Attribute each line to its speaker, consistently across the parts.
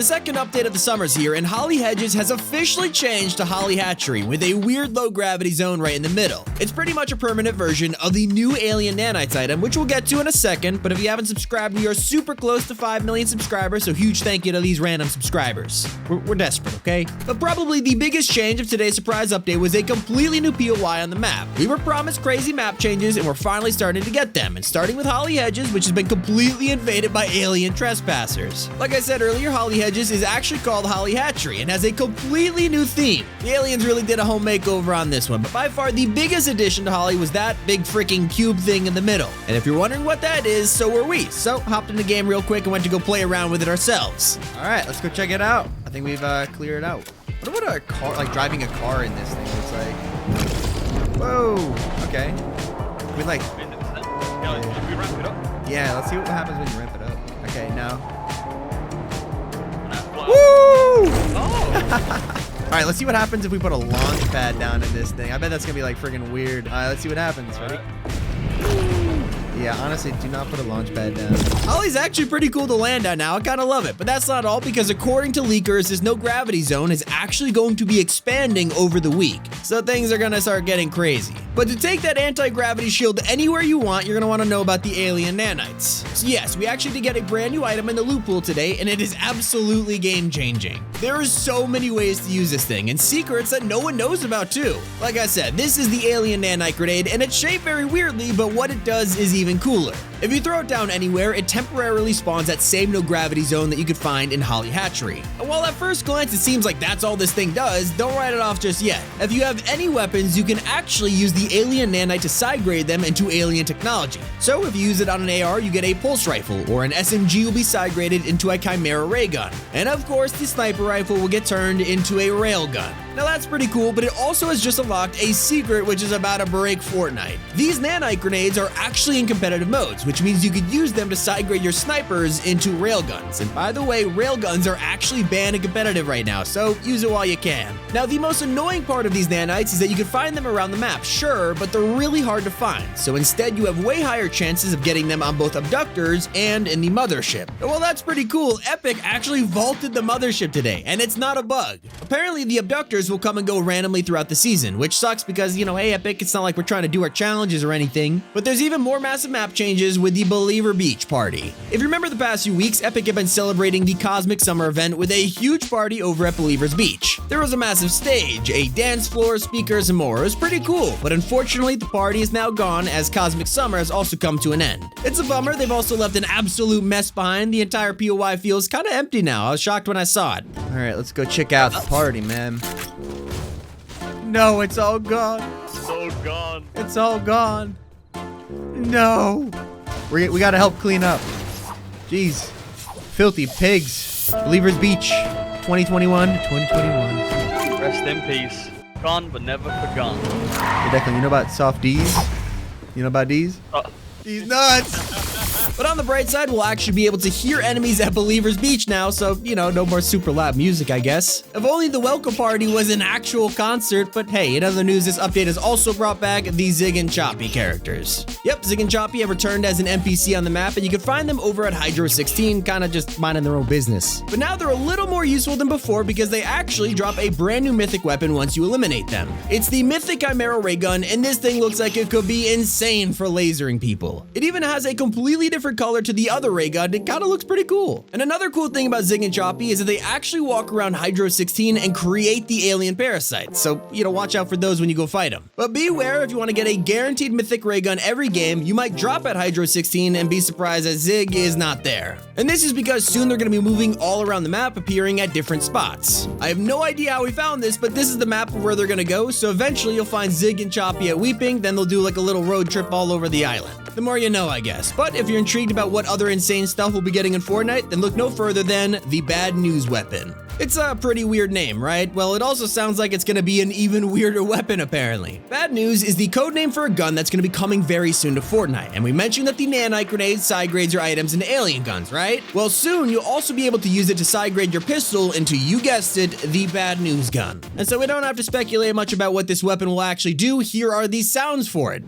Speaker 1: The second update of the summer's here, and Holly Hedges has officially changed to Holly Hatchery with a weird low gravity zone right in the middle. It's pretty much a permanent version of the new alien nanites item, which we'll get to in a second, but if you haven't subscribed, we are super close to 5 million subscribers, so huge thank you to these random subscribers. We're desperate, okay? But probably the biggest change of today's surprise update was a completely new POI on the map. We were promised crazy map changes, and we're finally starting to get them, and starting with Holly Hedges, which has been completely invaded by alien trespassers. Like I said earlier, Holly Hedges is actually called Holly Hatchery and has a completely new theme. The aliens really did a home makeover on this one, but by far the biggest addition to Holly was that big freaking cube thing in the middle. And if you're wondering what that is, so were we. So hopped in the game real quick and went to go play around with it ourselves. All right, let's go check it out. I think we've cleared it out. What about a car, like driving a car in this thing? It's like, whoa, okay. We like,
Speaker 2: We wrap it up.
Speaker 1: yeah, let's see what happens when you ramp it up. Okay, now. Woo!
Speaker 2: Oh!
Speaker 1: All right, let's see what happens if we put a launch pad down in this thing. I bet that's gonna be like friggin' weird. All right, let's see what happens. Ready? Yeah, honestly, do not put a launch pad down. Holly's actually pretty cool to land on now. I kind of love it, but that's not all because according to leakers, this no gravity zone is actually going to be expanding over the week. So things are gonna start getting crazy. But to take that anti-gravity shield anywhere you want, you're gonna wanna know about the alien nanites. So yes, we actually did get a brand new item in the loot pool today, and it is absolutely game-changing. There are so many ways to use this thing, and secrets that no one knows about too. Like I said, this is the alien nanite grenade, and it's shaped very weirdly, but what it does is even cooler. If you throw it down anywhere, it temporarily spawns that same no gravity zone that you could find in Holly Hatchery. And while at first glance it seems like that's all this thing does, don't write it off just yet. If you have any weapons, you can actually use the alien nanite to side grade them into alien technology. So if you use it on an AR, you get a pulse rifle, or an SMG will be side graded into a Chimera Ray Gun. And of course, the sniper rifle will get turned into a railgun. Now that's pretty cool, but it also has just unlocked a secret which is about to break Fortnite. These nanite grenades are actually in competitive modes, which means you could use them to side grade your snipers into railguns. And by the way, railguns are actually banned in competitive right now, so use it while you can. Now the most annoying part of these nanites is that you can find them around the map, sure, but they're really hard to find. So instead you have way higher chances of getting them on both abductors and in the mothership. And while that's pretty cool, Epic actually vaulted the mothership today, and it's not a bug. Apparently the abductors will come and go randomly throughout the season, which sucks because, you know, hey Epic, it's not like we're trying to do our challenges or anything. But there's even more massive map changes with the Believer Beach party. If you remember the past few weeks, Epic had been celebrating the Cosmic Summer event with a huge party over at Believer's Beach. There was a massive stage, a dance floor, speakers, and more. It was pretty cool, but unfortunately the party is now gone as Cosmic Summer has also come to an end. It's a bummer. They've also left an absolute mess behind. The entire POI feels kind of empty now. I was shocked when I saw it. All right, let's go check out the party, man. No, it's all gone.
Speaker 2: It's all gone.
Speaker 1: It's all gone. No. We gotta help clean up. Jeez. Filthy pigs. Believer's Beach, 2021 to 2021.
Speaker 2: Rest in peace. Gone but never forgotten.
Speaker 1: Hey Declan, you know about soft D's? You know about D's? These nuts! But on the bright side, we'll actually be able to hear enemies at Believer's Beach now, so, you know, no more super loud music, I guess. If only the welcome party was an actual concert, but hey, in other news, this update has also brought back the Zig and Choppy characters. Yep, Zig and Choppy have returned as an NPC on the map, and you can find them over at Hydro 16, kinda just minding their own business. But now they're a little more useful than before because they actually drop a brand new mythic weapon once you eliminate them. It's the Mythic Chimera Ray Gun, and this thing looks like it could be insane for lasering people. It even has a completely different color to the other ray gun. It kind of looks pretty cool. And another cool thing about Zig and Choppy is that they actually walk around Hydro 16 and create the alien parasites. So, you know, watch out for those when you go fight them. But beware, if you want to get a guaranteed mythic ray gun every game, you might drop at Hydro 16 and be surprised that Zig is not there. And this is because soon they're going to be moving all around the map, appearing at different spots. I have no idea how we found this, but this is the map of where they're going to go. So eventually you'll find Zig and Choppy at Weeping, then they'll do like a little road trip all over the island. The more you know, I guess. But if you're intrigued about what other insane stuff we'll be getting in Fortnite, then look no further than the Bad News Weapon. It's a pretty weird name, right? Well, it also sounds like it's gonna be an even weirder weapon, apparently. Bad News is the codename for a gun that's gonna be coming very soon to Fortnite, and we mentioned that the nanite grenade side grades your items into alien guns, right? Well, soon you'll also be able to use it to side grade your pistol into, you guessed it, the Bad News gun. And so we don't have to speculate much about what this weapon will actually do. Here are these sounds for it.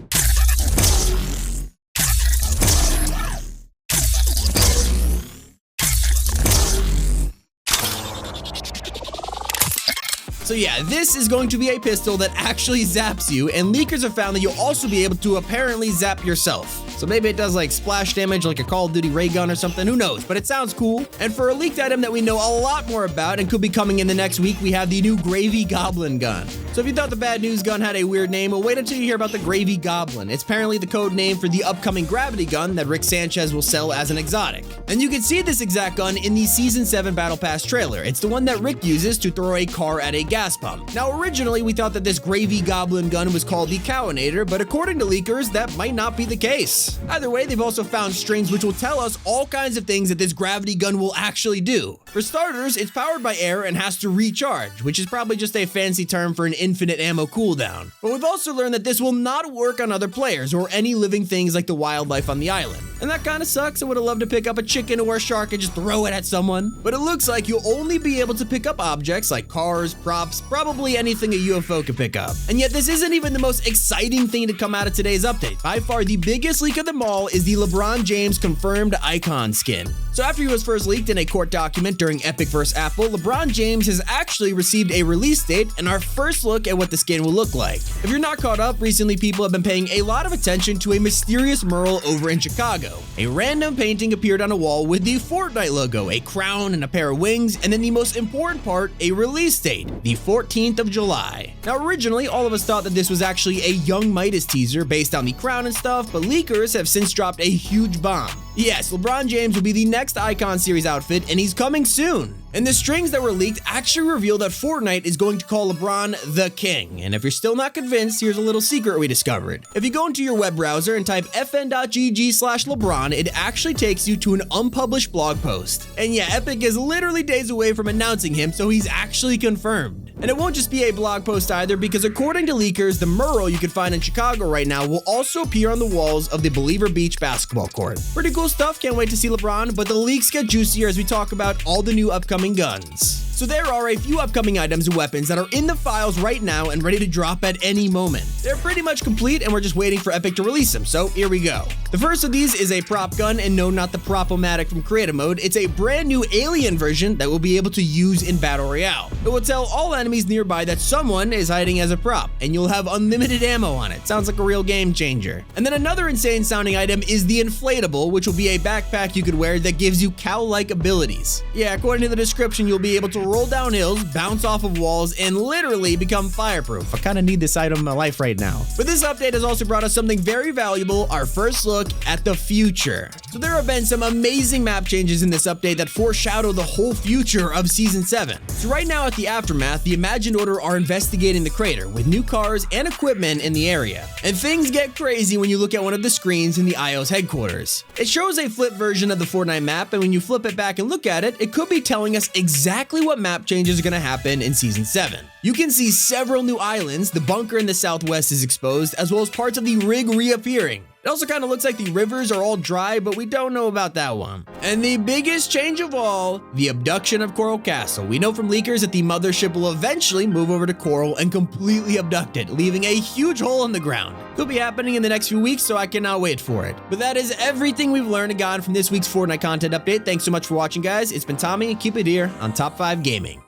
Speaker 1: So yeah, this is going to be a pistol that actually zaps you, and leakers have found that you'll also be able to apparently zap yourself. So maybe it does like splash damage like a Call of Duty ray gun or something, who knows, but it sounds cool. And for a leaked item that we know a lot more about and could be coming in the next week, we have the new Gravy Goblin gun. So if you thought the bad news gun had a weird name, well, wait until you hear about the Gravy Goblin. It's apparently the code name for the upcoming gravity gun that Rick Sanchez will sell as an exotic. And you can see this exact gun in the Season 7 Battle Pass trailer. It's the one that Rick uses to throw a car at a gas pump. Now, originally, we thought that this Gravy Goblin gun was called the Cowinator, but according to leakers, that might not be the case. Either way, they've also found strings which will tell us all kinds of things that this gravity gun will actually do. For starters, it's powered by air and has to recharge, which is probably just a fancy term for an infinite ammo cooldown. But we've also learned that this will not work on other players or any living things like the wildlife on the island. And that kind of sucks. I would have loved to pick up a chicken or a shark and just throw it at someone. But it looks like you'll only be able to pick up objects like cars, props, probably anything a UFO could pick up. And yet this isn't even the most exciting thing to come out of today's update. By far the biggest leak of them all is the Lebron James confirmed icon skin. So after he was first leaked in a court document during Epic vs. Apple, LeBron James has actually received a release date and our first look at what the skin will look like. If you're not caught up, recently people have been paying a lot of attention to a mysterious mural over in Chicago. A random painting appeared on a wall with the Fortnite logo, a crown and a pair of wings, and then the most important part, a release date, the 14th of July. Now originally, all of us thought that this was actually a Young Midas teaser based on the crown and stuff, but leakers have since dropped a huge bomb. Yes, LeBron James will be the next Icon Series outfit, and he's coming soon. And the strings that were leaked actually reveal that Fortnite is going to call LeBron the King. And if you're still not convinced, here's a little secret we discovered. If you go into your web browser and type fn.gg/LeBron, it actually takes you to an unpublished blog post. And yeah, Epic is literally days away from announcing him, so he's actually confirmed. And it won't just be a blog post either, because according to leakers, the mural you can find in Chicago right now will also appear on the walls of the Believer Beach basketball court. Pretty cool stuff, can't wait to see LeBron, but the leaks get juicier as we talk about all the new upcoming guns. So there are a few upcoming items and weapons that are in the files right now and ready to drop at any moment. They're pretty much complete and we're just waiting for Epic to release them, so here we go. The first of these is a prop gun, and no, not the Prop-O-Matic from creative mode. It's a brand new alien version that we'll be able to use in Battle Royale. It will tell all enemies nearby that someone is hiding as a prop, and you'll have unlimited ammo on it. Sounds like a real game changer. And then another insane sounding item is the inflatable, which will be a backpack you could wear that gives you cow-like abilities. Yeah, according to the description, you'll be able to roll down hills, bounce off of walls, and literally become fireproof. I kind of need this item in my life right now. But this update has also brought us something very valuable, our first look at the future. So there have been some amazing map changes in this update that foreshadow the whole future of Season 7. So right now at the Aftermath, the Imagined Order are investigating the crater with new cars and equipment in the area. And things get crazy when you look at one of the screens in the IO's headquarters. It shows a flip version of the Fortnite map, and when you flip it back and look at it, it could be telling us exactly what map changes are going to happen in Season 7. You can see several new islands, the bunker in the southwest is exposed, as well as parts of the rig reappearing. It also kind of looks like the rivers are all dry, but we don't know about that one. And the biggest change of all, the abduction of Coral Castle. We know from leakers that the mothership will eventually move over to Coral and completely abduct it, leaving a huge hole in the ground. Could be happening in the next few weeks, so I cannot wait for it. But that is everything we've learned and gotten from this week's Fortnite content update. Thanks so much for watching, guys. It's been Tommy, and keep it here on Top 5 Gaming.